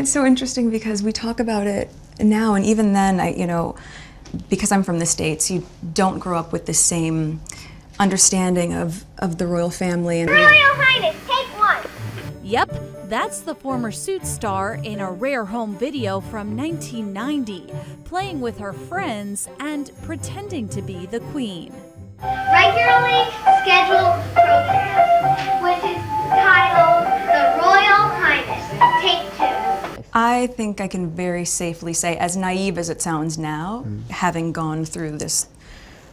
it's so interesting because we talk about it now, and even then, because I'm from the States, you don't grow up with the same understanding of the royal family. And Royal Highness, take one! Yep, that's the former Suits star in a rare home video from 1990, playing with her friends and pretending to be the Queen. Regularly scheduled program, which is titled The Royal Highness, take two. I think I can very safely say, as naive as it sounds now, having gone through this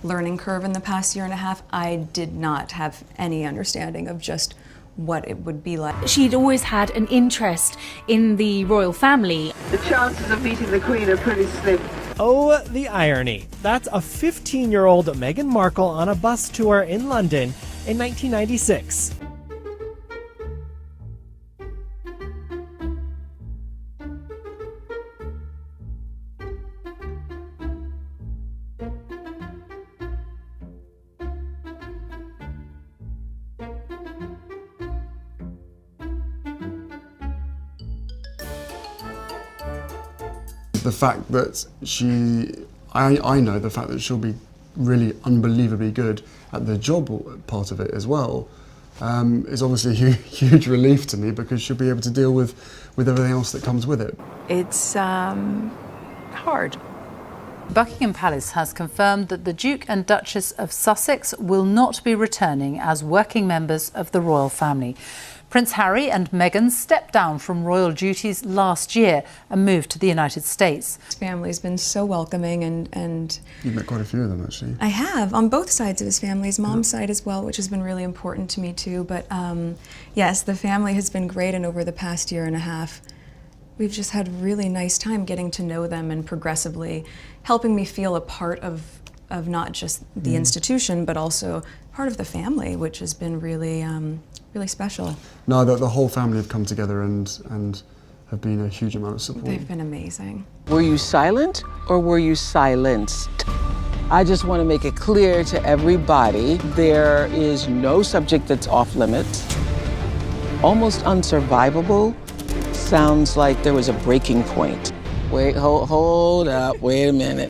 learning curve in the past year and a half, I did not have any understanding of just what it would be like. She'd always had an interest in the royal family. The chances of meeting the Queen are pretty slim. Oh, the irony. That's a 15-year-old Meghan Markle on a bus tour in London in 1996. The fact that I know the fact that she'll be really unbelievably good at the job part of it as well, is obviously a huge relief to me, because she'll be able to deal with everything else that comes with it. It's hard. Buckingham Palace has confirmed that the Duke and Duchess of Sussex will not be returning as working members of the royal family. Prince Harry and Meghan stepped down from royal duties last year and moved to the United States. His family's been so welcoming, and You've met quite a few of them, actually. I have, on both sides of his family, his mom's side as well, which has been really important to me too. But yes, the family has been great, and over the past year and a half, we've just had a really nice time getting to know them and progressively helping me feel a part of not just the institution, but also part of the family, which has been really really special. No, the whole family have come together and have been a huge amount of support. They've been amazing. Were you silent or were you silenced? I just want to make it clear to everybody, there is no subject that's off limits. Almost unsurvivable sounds like there was a breaking point. Wait, hold up, wait a minute.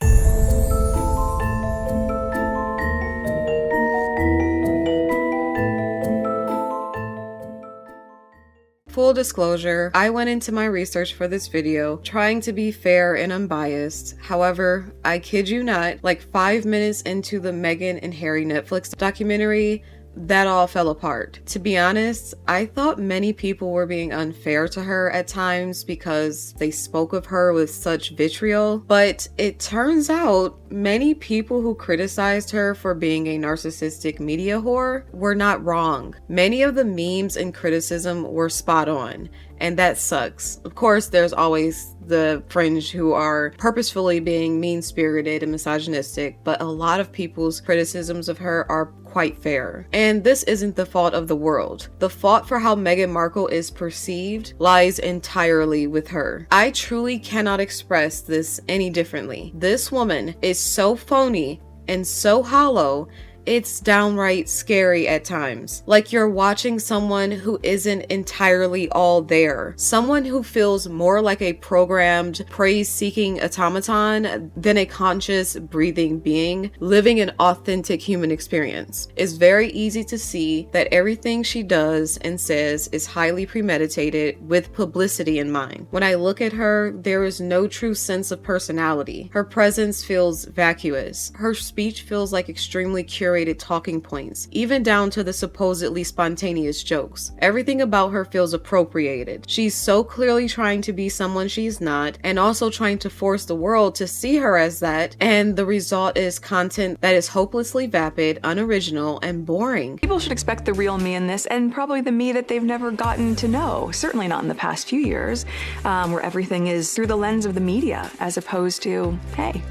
Full disclosure, I went into my research for this video trying to be fair and unbiased. However, I kid you not, like 5 minutes into the Meghan and Harry Netflix documentary, that all fell apart. To be honest, I thought many people were being unfair to her at times because they spoke of her with such vitriol, but it turns out many people who criticized her for being a narcissistic media whore were not wrong. Many of the memes and criticism were spot on, and that sucks. Of course, there's always the fringe who are purposefully being mean-spirited and misogynistic, but a lot of people's criticisms of her are quite fair. And this isn't the fault of the world. The fault for how Meghan Markle is perceived lies entirely with her. I truly cannot express this any differently. This woman is so phony and so hollow, it's downright scary at times. Like you're watching someone who isn't entirely all there. Someone who feels more like a programmed, praise-seeking automaton than a conscious, breathing being living an authentic human experience. It's very easy to see that everything she does and says is highly premeditated with publicity in mind. When I look at her, there is no true sense of personality. Her presence feels vacuous. Her speech feels like extremely curated talking points, even down to the supposedly spontaneous jokes. Everything about her feels appropriated. She's so clearly trying to be someone she's not, and also trying to force the world to see her as that, and the result is content that is hopelessly vapid, unoriginal, and boring. People should expect the real me in this, and probably the me that they've never gotten to know, certainly not in the past few years, where everything is through the lens of the media, as opposed to, hey,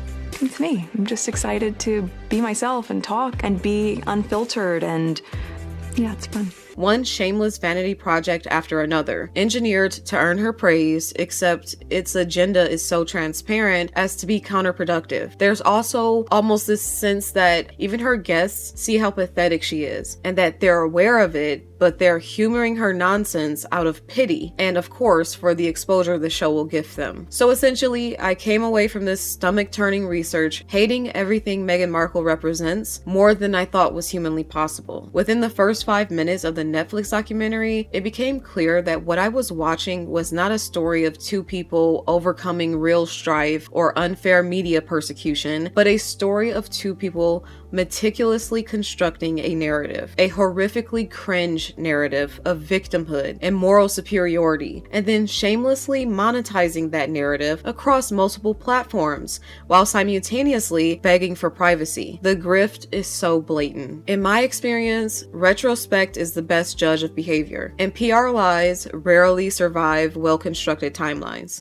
it's me. I'm just excited to be myself and talk and be unfiltered, and yeah, it's fun. one shameless vanity project after another, engineered to earn her praise, except its agenda is so transparent as to be counterproductive. There's also almost this sense that even her guests see how pathetic she is, and that they're aware of it, but they're humoring her nonsense out of pity, and of course for the exposure the show will give them. So essentially, I came away from this stomach-turning research hating everything Meghan Markle represents more than I thought was humanly possible. Within the first 5 minutes of the Netflix documentary, it became clear that what I was watching was not a story of two people overcoming real strife or unfair media persecution, but a story of two people meticulously constructing a narrative, a horrifically cringe narrative of victimhood and moral superiority, and then shamelessly monetizing that narrative across multiple platforms while simultaneously begging for privacy. The grift is so blatant. In my experience, retrospect is the best judge of behavior, and PR lies rarely survive well-constructed timelines.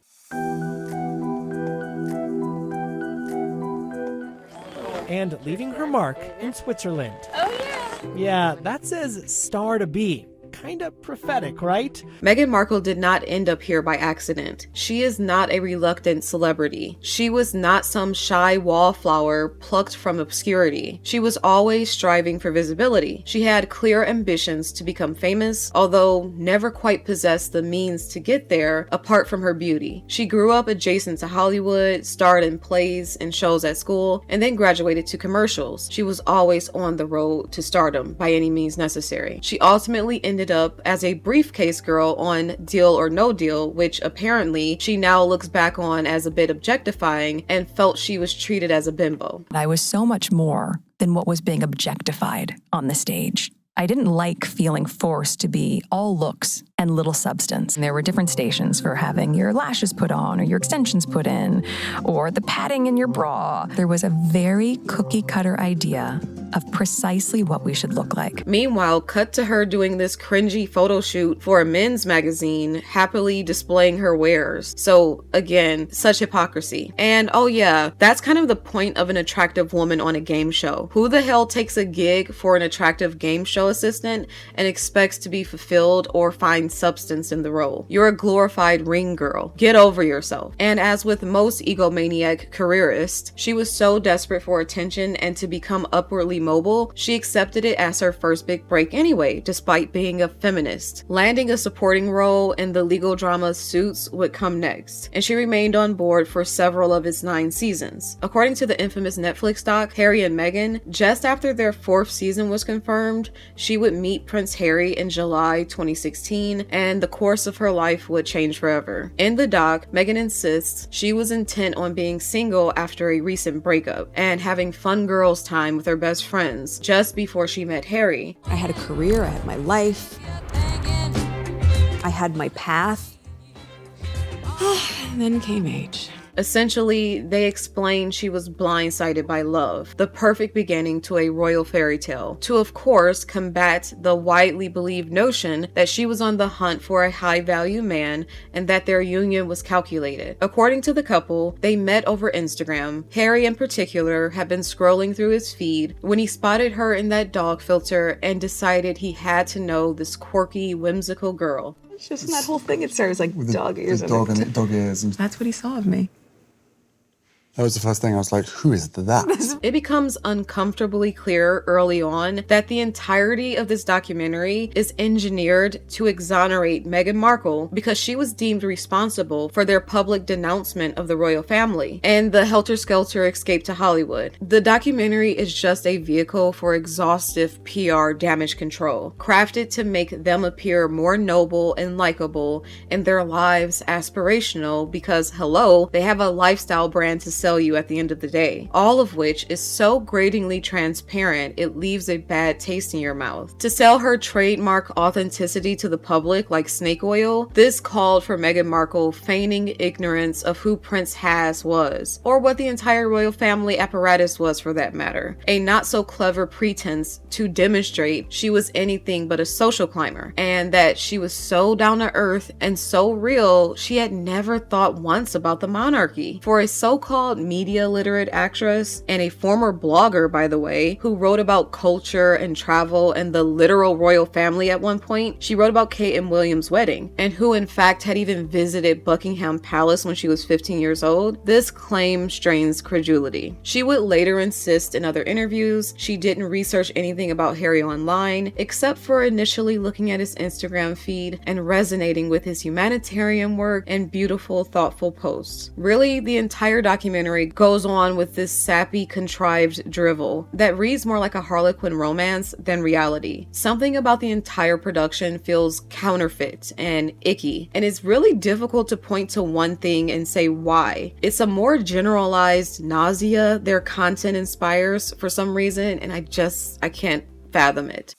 And leaving her mark in Switzerland. Oh, yeah. Yeah, that says star to be. Kinda prophetic, right? Meghan Markle did not end up here by accident. She is not a reluctant celebrity. She was not some shy wallflower plucked from obscurity. She was always striving for visibility. She had clear ambitions to become famous, although never quite possessed the means to get there apart from her beauty. She grew up adjacent to Hollywood, starred in plays and shows at school, and then graduated to commercials. She was always on the road to stardom by any means necessary. She ultimately ended up as a briefcase girl on Deal or No Deal, which apparently she now looks back on as a bit objectifying and felt she was treated as a bimbo. I was so much more than what was being objectified on the stage. I didn't like feeling forced to be all looks and little substance. And there were different stations for having your lashes put on or your extensions put in or the padding in your bra. There was a very cookie cutter idea of precisely what we should look like. Meanwhile, cut to her doing this cringy photo shoot for a men's magazine, happily displaying her wares. So again, such hypocrisy. And oh yeah, that's kind of the point of an attractive woman on a game show. Who the hell takes a gig for an attractive game show assistant and expects to be fulfilled or find substance in the role? You're a glorified ring girl. Get over yourself. And as with most egomaniac careerists, she was so desperate for attention and to become upwardly mobile, she accepted it as her first big break anyway, despite being a feminist. Landing a supporting role in the legal drama Suits would come next, and she remained on board for several of its 9 seasons. According to the infamous Netflix doc Harry and Meghan, just after their 4th season was confirmed, she would meet Prince Harry in July 2016, and the course of her life would change forever. In the doc, Meghan insists she was intent on being single after a recent breakup and having fun girls time with her best friends just before she met Harry. I had a career, I had my life, I had my path, and then came age. Essentially, they explained she was blindsided by love, the perfect beginning to a royal fairy tale, to of course combat the widely believed notion that she was on the hunt for a high-value man and that their union was calculated. According to the couple, they met over Instagram. Harry in particular had been scrolling through his feed when he spotted her in that dog filter and decided he had to know this quirky, whimsical girl. It's just that whole thing, it starts like With dog ears. dog ears. And That's what he saw of me. that was the first thing I was like, who is that? It becomes uncomfortably clear early on that the entirety of this documentary is engineered to exonerate Meghan Markle because she was deemed responsible for their public denouncement of the royal family and the helter-skelter escape to Hollywood. The documentary is just a vehicle for exhaustive PR damage control, crafted to make them appear more noble and likable and their lives aspirational because, hello, they have a lifestyle brand to sell you at the end of the day. All of which is so gratingly transparent it leaves a bad taste in your mouth. To sell her trademark authenticity to the public like snake oil, this called for Meghan Markle feigning ignorance of who Prince Has was, or what the entire royal family apparatus was for that matter. A not so clever pretense to demonstrate she was anything but a social climber, and that she was so down to earth and so real she had never thought once about the monarchy. For a so-called about media literate actress and a former blogger, by the way, who wrote about culture and travel and the literal royal family at one point. She wrote about Kate and William's wedding, and who in fact had even visited Buckingham Palace when she was 15 years old. This claim strains credulity. She would later insist in other interviews she didn't research anything about Harry online, except for initially looking at his Instagram feed and resonating with his humanitarian work and beautiful, thoughtful posts. Really, the entire documentary goes on with this sappy, contrived drivel that reads more like a Harlequin romance than reality. Something about the entire production feels counterfeit and icky, and it's really difficult to point to one thing and say why. It's a more generalized nausea their content inspires for some reason, and I can't fathom it.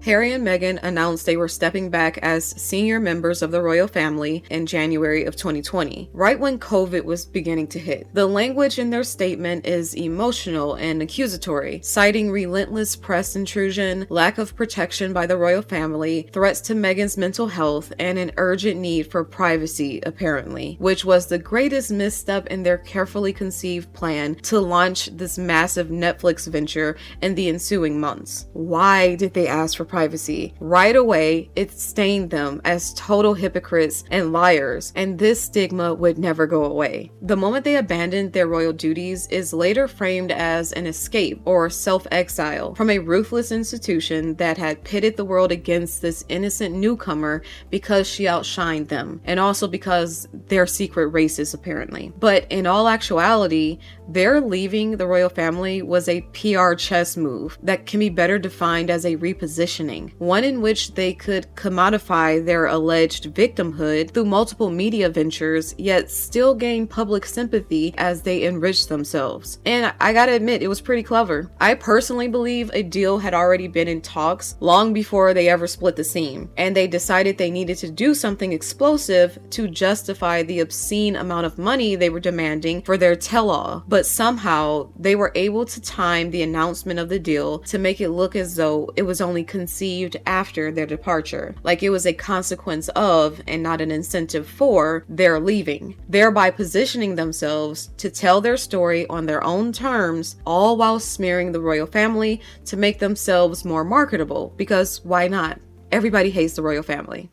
Harry and Meghan announced they were stepping back as senior members of the royal family in January of 2020, right when COVID was beginning to hit. The language in their statement is emotional and accusatory, citing relentless press intrusion, lack of protection by the royal family, threats to Meghan's mental health, and an urgent need for privacy, apparently, which was the greatest misstep in their carefully conceived plan to launch this massive Netflix venture in the ensuing months. Why did they ask for privacy? Right away, it stained them as total hypocrites and liars, and this stigma would never go away. The moment they abandoned their royal duties is later framed as an escape or self-exile from a ruthless institution that had pitted the world against this innocent newcomer because she outshined them, and also because they're secret racist, apparently. But in all actuality, their leaving the royal family was a PR chess move that can be better defined as a repositioning, one in which they could commodify their alleged victimhood through multiple media ventures, yet still gain public sympathy as they enrich themselves. And I gotta admit, it was pretty clever. I personally believe a deal had already been in talks long before they ever split the seam, and they decided they needed to do something explosive to justify the obscene amount of money they were demanding for their tell-all. But somehow they were able to time the announcement of the deal to make it look as though it was only conceived after their departure, like it was a consequence of and not an incentive for their leaving, thereby positioning themselves to tell their story on their own terms, all while smearing the royal family to make themselves more marketable, because why not? Everybody hates the royal family.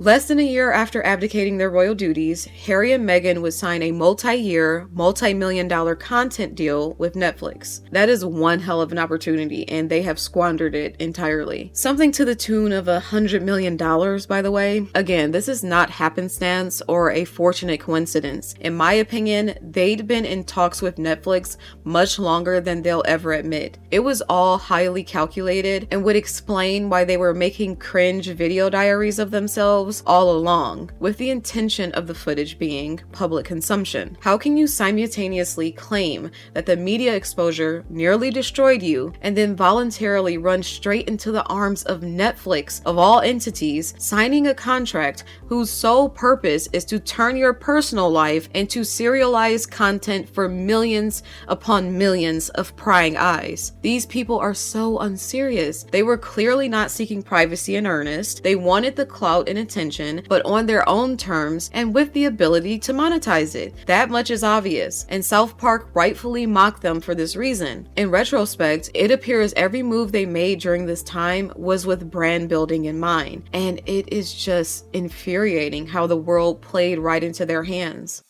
Less than a year after abdicating their royal duties, Harry and Meghan would sign a multi-year, multi-million-dollar content deal with Netflix. That is one hell of an opportunity, and they have squandered it entirely. Something to the tune of $100 million, by the way. Again, this is not happenstance or a fortunate coincidence. In my opinion, they'd been in talks with Netflix much longer than they'll ever admit. It was all highly calculated and would explain why they were making cringe video diaries of themselves all along, with the intention of the footage being public consumption. How can you simultaneously claim that the media exposure nearly destroyed you and then voluntarily run straight into the arms of Netflix, of all entities, signing a contract whose sole purpose is to turn your personal life into serialized content for millions upon millions of prying eyes? These people are so unserious. They were clearly not seeking privacy in earnest. They wanted the clout and attention, but on their own terms and with the ability to monetize it. That much is obvious, and South Park rightfully mocked them for this reason. In retrospect, it appears every move they made during this time was with brand building in mind, and it is just infuriating how the world played right into their hands.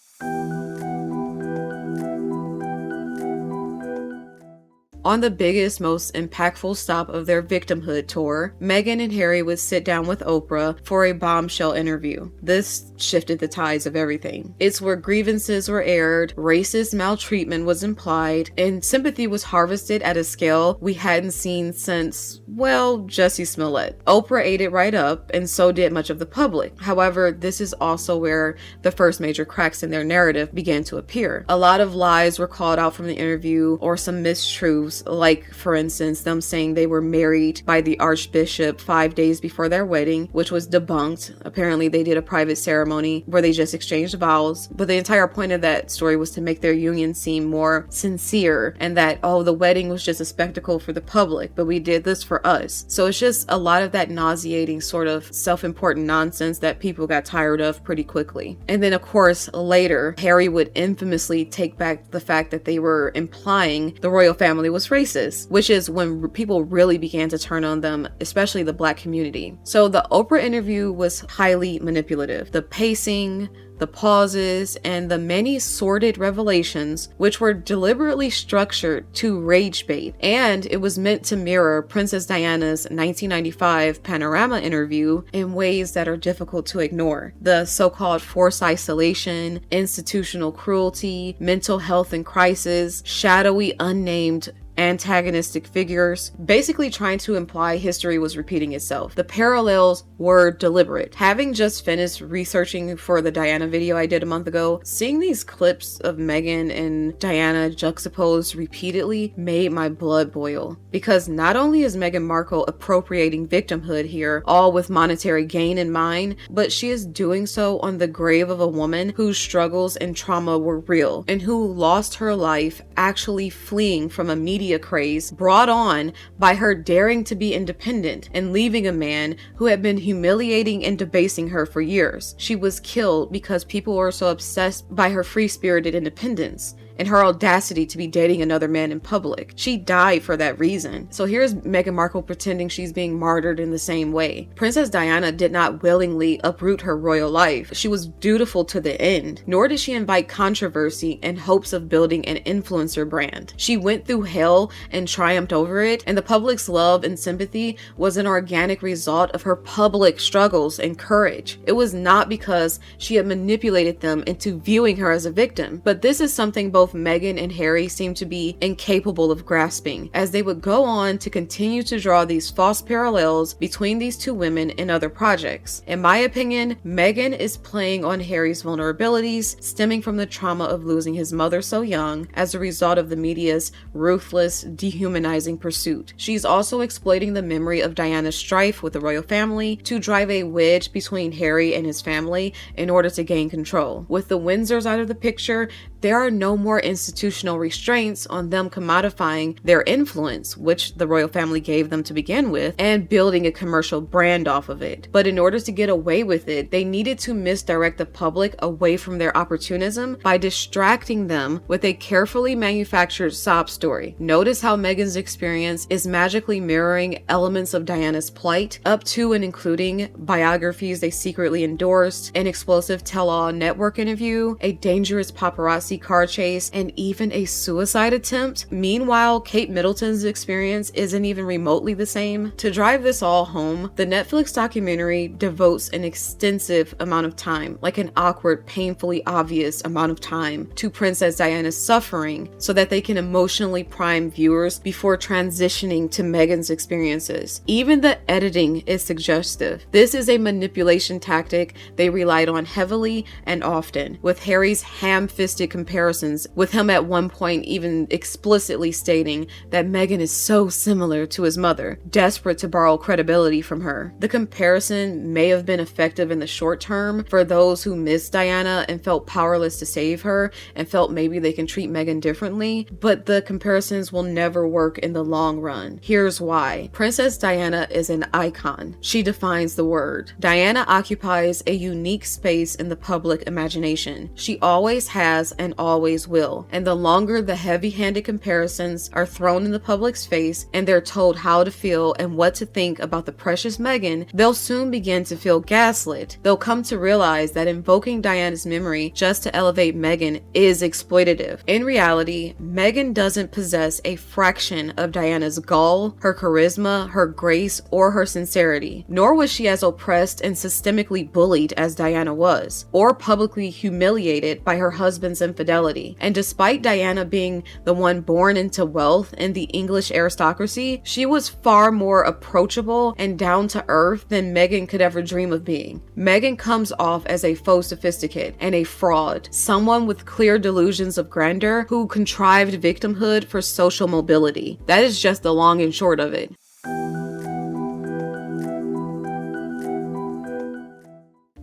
On the biggest, most impactful stop of their victimhood tour, Meghan and Harry would sit down with Oprah for a bombshell interview. This shifted the tides of everything. It's where grievances were aired, racist maltreatment was implied, and sympathy was harvested at a scale we hadn't seen since, well, Jussie Smollett. Oprah ate it right up, and so did much of the public. However, this is also where the first major cracks in their narrative began to appear. A lot of lies were called out from the interview, or some mistruths proves, like for instance them saying they were married by the Archbishop 5 days before their wedding, which was debunked. Apparently they did a private ceremony where they just exchanged vows, but the entire point of that story was to make their union seem more sincere, and that, oh, the wedding was just a spectacle for the public, but we did this for us. So it's just a lot of that nauseating sort of self-important nonsense that people got tired of pretty quickly. And then of course later Harry would infamously take back the fact that they were implying the royal family was racist, which is when people really began to turn on them, especially the Black community. So the Oprah interview was highly manipulative. The pacing, the pauses, and the many sordid revelations, which were deliberately structured to rage bait. And it was meant to mirror Princess Diana's 1995 Panorama interview in ways that are difficult to ignore. The so-called forced isolation, institutional cruelty, mental health in crisis, shadowy, unnamed antagonistic figures, basically trying to imply history was repeating itself. The parallels were deliberate. Having just finished researching for the Diana video I did a month ago, seeing these clips of Meghan and Diana juxtaposed repeatedly made my blood boil. Because not only is Meghan Markle appropriating victimhood here, all with monetary gain in mind, but she is doing so on the grave of a woman whose struggles and trauma were real, and who lost her life actually fleeing from a media craze brought on by her daring to be independent and leaving a man who had been humiliating and debasing her for years. She was killed because people were so obsessed by her free-spirited independence and her audacity to be dating another man in public. She died for that reason. So here's Meghan Markle pretending she's being martyred in the same way. Princess Diana did not willingly uproot her royal life. She was dutiful to the end, nor did she invite controversy in hopes of building an influencer brand. She went through hell and triumphed over it, and the public's love and sympathy was an organic result of her public struggles and courage. It was not because she had manipulated them into viewing her as a victim. But this is something both Meghan and Harry seem to be incapable of grasping, as they would go on to continue to draw these false parallels between these two women in other projects. In my opinion, Meghan is playing on Harry's vulnerabilities stemming from the trauma of losing his mother so young as a result of the media's ruthless, dehumanizing pursuit. She's also exploiting the memory of Diana's strife with the royal family to drive a wedge between Harry and his family in order to gain control. With the Windsors out of the picture, there are no more institutional restraints on them commodifying their influence, which the royal family gave them to begin with, and building a commercial brand off of it. But in order to get away with it, they needed to misdirect the public away from their opportunism by distracting them with a carefully manufactured sob story. Notice how Meghan's experience is magically mirroring elements of Diana's plight, up to and including biographies they secretly endorsed, an explosive tell-all network interview, a dangerous paparazzi car chase, and even a suicide attempt. Meanwhile, Kate Middleton's experience isn't even remotely the same. To drive this all home, the Netflix documentary devotes an extensive amount of time, like an awkward, painfully obvious amount of time, to Princess Diana's suffering so that they can emotionally prime viewers before transitioning to Meghan's experiences. Even the editing is suggestive. This is a manipulation tactic they relied on heavily and often, with Harry's ham-fisted comparisons, with him at one point even explicitly stating that Meghan is so similar to his mother, desperate to borrow credibility from her. The comparison may have been effective in the short term for those who missed Diana and felt powerless to save her and felt maybe they can treat Meghan differently, but the comparisons will never work in the long run. Here's why. Princess Diana is an icon. She defines the word. Diana occupies a unique space in the public imagination. She always has and always will. And the longer the heavy-handed comparisons are thrown in the public's face and they're told how to feel and what to think about the precious Meghan, they'll soon begin to feel gaslit. They'll come to realize that invoking Diana's memory just to elevate Meghan is exploitative. In reality, Meghan doesn't possess a fraction of Diana's gall, her charisma, her grace, or her sincerity. Nor was she as oppressed and systemically bullied as Diana was, or publicly humiliated by her husband's infamous infidelity. And despite Diana being the one born into wealth in the English aristocracy, she was far more approachable and down to earth than Meghan could ever dream of being. Meghan comes off as a faux sophisticate and a fraud, someone with clear delusions of grandeur who contrived victimhood for social mobility. That is just the long and short of it.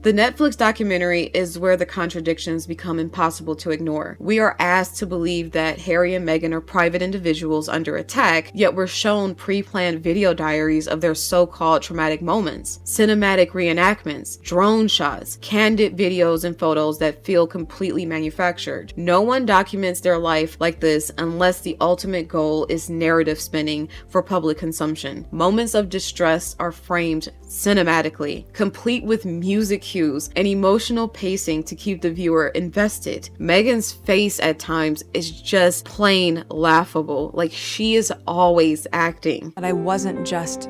The Netflix documentary is where the contradictions become impossible to ignore. We are asked to believe that Harry and Meghan are private individuals under attack, yet we're shown pre-planned video diaries of their so-called traumatic moments, cinematic reenactments, drone shots, candid videos and photos that feel completely manufactured. No one documents their life like this unless the ultimate goal is narrative spinning for public consumption. Moments of distress are framed cinematically, complete with music cues and emotional pacing to keep the viewer invested. Meghan's face at times is just plain laughable, like she is always acting. But I wasn't just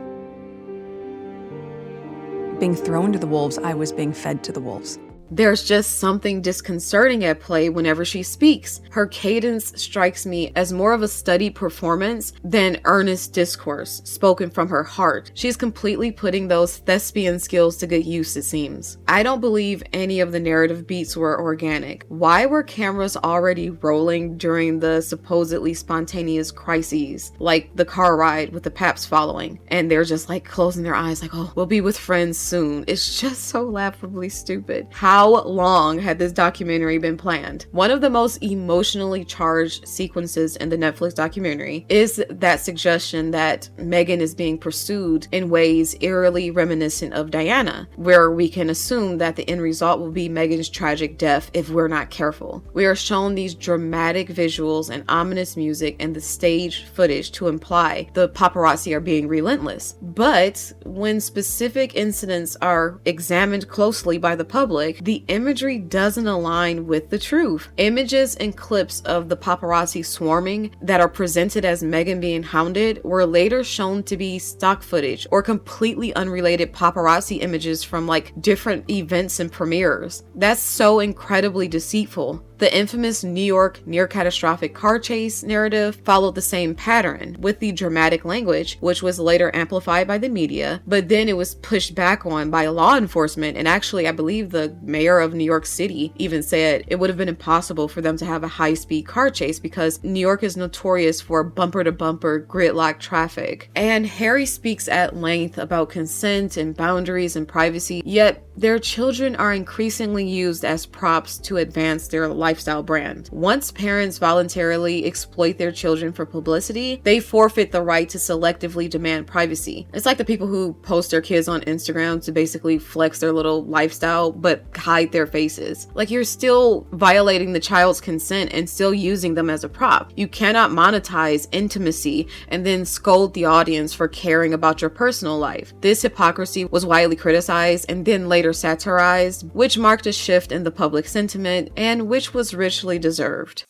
being thrown to the wolves, I was being fed to the wolves. There's just something disconcerting at play whenever she speaks. Her cadence strikes me as more of a studied performance than earnest discourse spoken from her heart. She's completely putting those thespian skills to good use, it seems. I don't believe any of the narrative beats were organic. Why were cameras already rolling during the supposedly spontaneous crises, like the car ride with the Paps following, and they're just like closing their eyes like, oh, we'll be with friends soon? It's just so laughably stupid. How long had this documentary been planned? One of the most emotionally charged sequences in the Netflix documentary is that suggestion that Meghan is being pursued in ways eerily reminiscent of Diana, where we can assume that the end result will be Meghan's tragic death if we're not careful. We are shown these dramatic visuals and ominous music and the stage footage to imply the paparazzi are being relentless. But when specific incidents are examined closely by the public, the imagery doesn't align with the truth. Images and clips of the paparazzi swarming that are presented as Meghan being hounded were later shown to be stock footage or completely unrelated paparazzi images from like different events and premieres. That's so incredibly deceitful. The infamous New York near-catastrophic car chase narrative followed the same pattern, with the dramatic language, which was later amplified by the media, but then it was pushed back on by law enforcement, and actually I believe the mayor of New York City even said it would have been impossible for them to have a high-speed car chase because New York is notorious for bumper-to-bumper gridlock traffic. And Harry speaks at length about consent and boundaries and privacy, yet their children are increasingly used as props to advance their lifestyle brand. Once parents voluntarily exploit their children for publicity, they forfeit the right to selectively demand privacy. It's like the people who post their kids on Instagram to basically flex their little lifestyle but hide their faces. Like, you're still violating the child's consent and still using them as a prop. You cannot monetize intimacy and then scold the audience for caring about your personal life. This hypocrisy was widely criticized and then later satirized, which marked a shift in the public sentiment and which was richly deserved.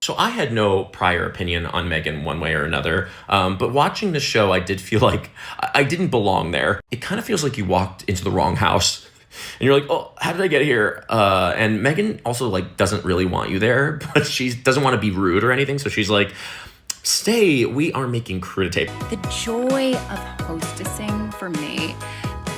So I had no prior opinion on Meghan one way or another, but watching the show, I did feel like I didn't belong there. It kind of feels like you walked into the wrong house. And you're like, oh, how did I get here? And Meghan also like doesn't really want you there, but she doesn't want to be rude or anything. So she's like, stay, we are making crew tape. The joy of hostessing for me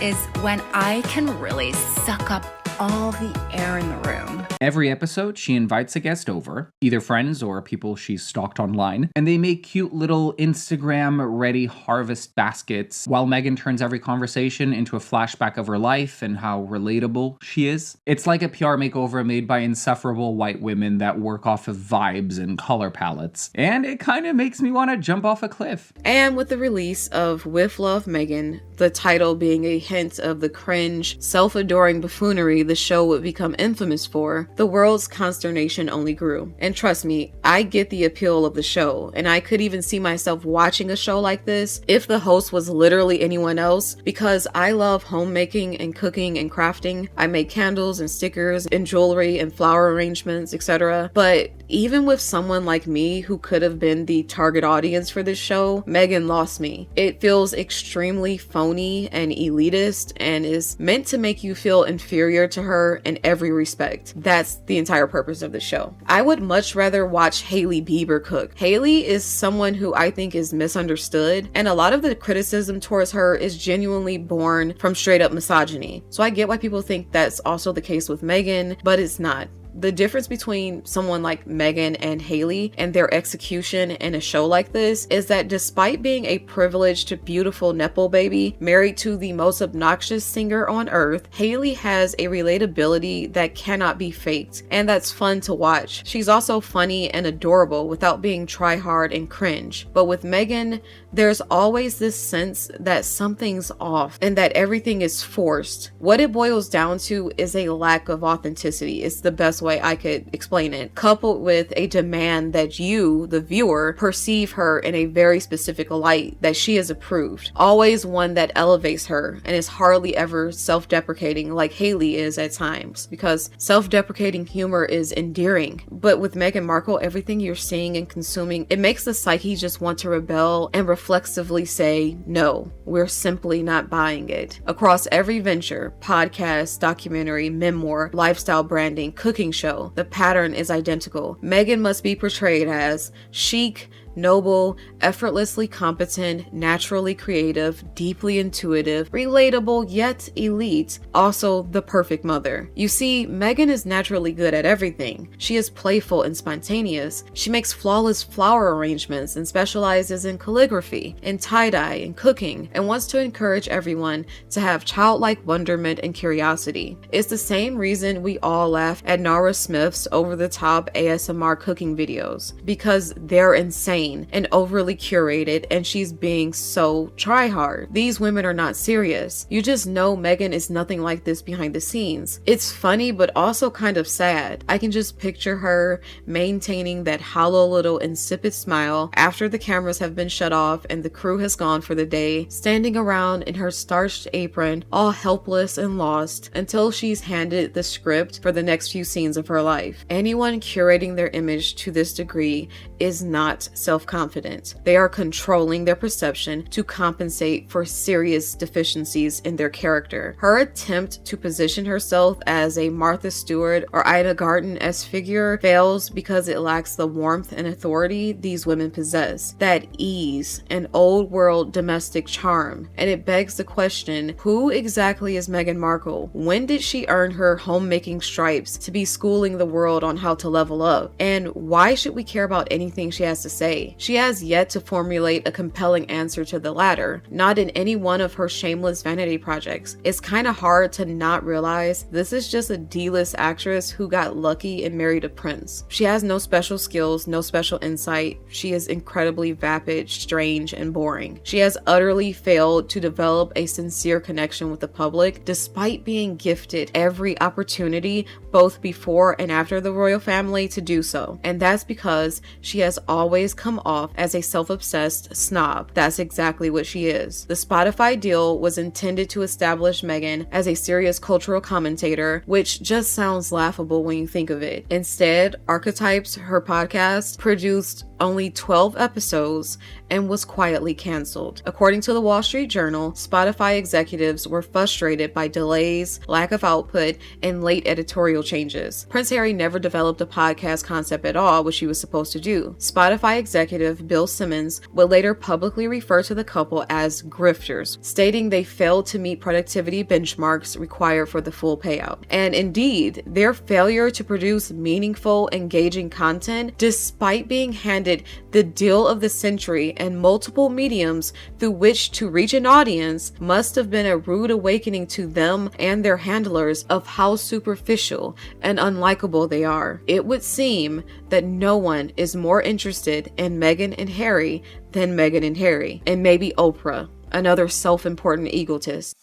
is when I can really suck up all the air in the room. Every episode, she invites a guest over, either friends or people she's stalked online, and they make cute little Instagram-ready harvest baskets, while Meghan turns every conversation into a flashback of her life and how relatable she is. It's like a PR makeover made by insufferable white women that work off of vibes and color palettes, and it kind of makes me want to jump off a cliff. And with the release of With Love, Meghan, the title being a hint of the cringe, self-adoring buffoonery the show would become infamous for, the world's consternation only grew. And trust me, I get the appeal of the show, and I could even see myself watching a show like this if the host was literally anyone else, because I love homemaking and cooking and crafting. I make candles and stickers and jewelry and flower arrangements, etc. But even with someone like me who could have been the target audience for this show, Meghan lost me. It feels extremely phony and elitist and is meant to make you feel inferior to her in every respect. That's the entire purpose of the show. I would much rather watch Hailey Bieber cook. Hailey is someone who I think is misunderstood, and a lot of the criticism towards her is genuinely born from straight up misogyny. So I get why people think that's also the case with Meghan, but it's not. The difference between someone like Meghan and Hailey and their execution in a show like this is that despite being a privileged, beautiful Nepo baby married to the most obnoxious singer on earth, Hailey has a relatability that cannot be faked, and that's fun to watch. She's also funny and adorable without being try-hard and cringe. But with Meghan, there's always this sense that something's off and that everything is forced. What it boils down to is a lack of authenticity. It's the best way I could explain it, coupled with a demand that you, the viewer, perceive her in a very specific light that she has approved. Always one that elevates her and is hardly ever self-deprecating like Hailey is at times, because self-deprecating humor is endearing. But with Meghan Markle, everything you're seeing and consuming, it makes the psyche just want to rebel and reflexively say, no, we're simply not buying it. Across every venture, podcast, documentary, memoir, lifestyle branding, cooking show, the pattern is identical. Meghan must be portrayed as chic, noble, effortlessly competent, naturally creative, deeply intuitive, relatable yet elite, also the perfect mother. You see, Meghan is naturally good at everything. She is playful and spontaneous. She makes flawless flower arrangements and specializes in calligraphy, in tie-dye, and cooking, and wants to encourage everyone to have childlike wonderment and curiosity. It's the same reason we all laugh at Nara Smith's over-the-top ASMR cooking videos, because they're insane and overly curated, and she's being so try-hard. These women are not serious. You just know Meghan is nothing like this behind the scenes. It's funny, but also kind of sad. I can just picture her maintaining that hollow little insipid smile after the cameras have been shut off and the crew has gone for the day, standing around in her starched apron, all helpless and lost, until she's handed the script for the next few scenes of her life. Anyone curating their image to this degree is not self-confident. They are controlling their perception to compensate for serious deficiencies in their character. Her attempt to position herself as a Martha Stewart or Ida Garten-esque figure fails because it lacks the warmth and authority these women possess, that ease and old world domestic charm. And it begs the question, who exactly is Meghan Markle? When did she earn her homemaking stripes to be schooling the world on how to level up? And why should we care about anything she has to say? She has yet to formulate a compelling answer to the latter, not in any one of her shameless vanity projects. It's kind of hard to not realize this is just a D-list actress who got lucky and married a prince. She has no special skills, no special insight. She is incredibly vapid, strange, and boring. She has utterly failed to develop a sincere connection with the public, despite being gifted every opportunity both before and after the royal family to do so. And that's because she has always come off as a self-obsessed snob. That's exactly what she is. The Spotify deal was intended to establish Meghan as a serious cultural commentator, which just sounds laughable when you think of it. Instead, Archetypes, her podcast, produced only 12 episodes and was quietly canceled. According to the Wall Street Journal, Spotify executives were frustrated by delays, lack of output, and late editorial changes. Prince Harry never developed a podcast concept at all, which he was supposed to do. Spotify executive Bill Simmons would later publicly refer to the couple as grifters, stating they failed to meet productivity benchmarks required for the full payout. And indeed, their failure to produce meaningful, engaging content, despite being handed the deal of the century and multiple mediums through which to reach an audience, must have been a rude awakening to them and their handlers of how superficial and unlikable they are. It would seem that no one is more interested in Meghan and Harry than Meghan and Harry, and maybe Oprah, another self-important egotist.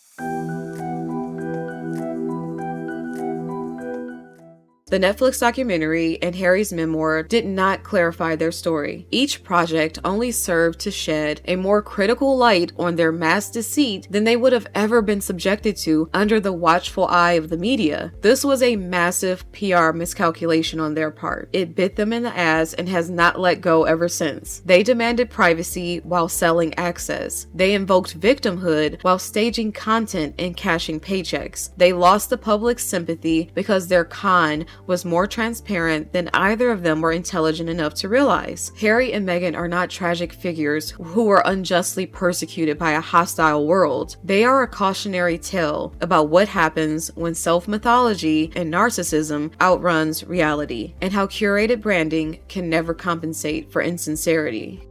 The Netflix documentary and Harry's memoir did not clarify their story. Each project only served to shed a more critical light on their mass deceit than they would have ever been subjected to under the watchful eye of the media. This was a massive PR miscalculation on their part. It bit them in the ass and has not let go ever since. They demanded privacy while selling access. They invoked victimhood while staging content and cashing paychecks. They lost the public's sympathy because their con was more transparent than either of them were intelligent enough to realize. Harry and Meghan are not tragic figures who were unjustly persecuted by a hostile world. They are a cautionary tale about what happens when self-mythology and narcissism outruns reality, and how curated branding can never compensate for insincerity.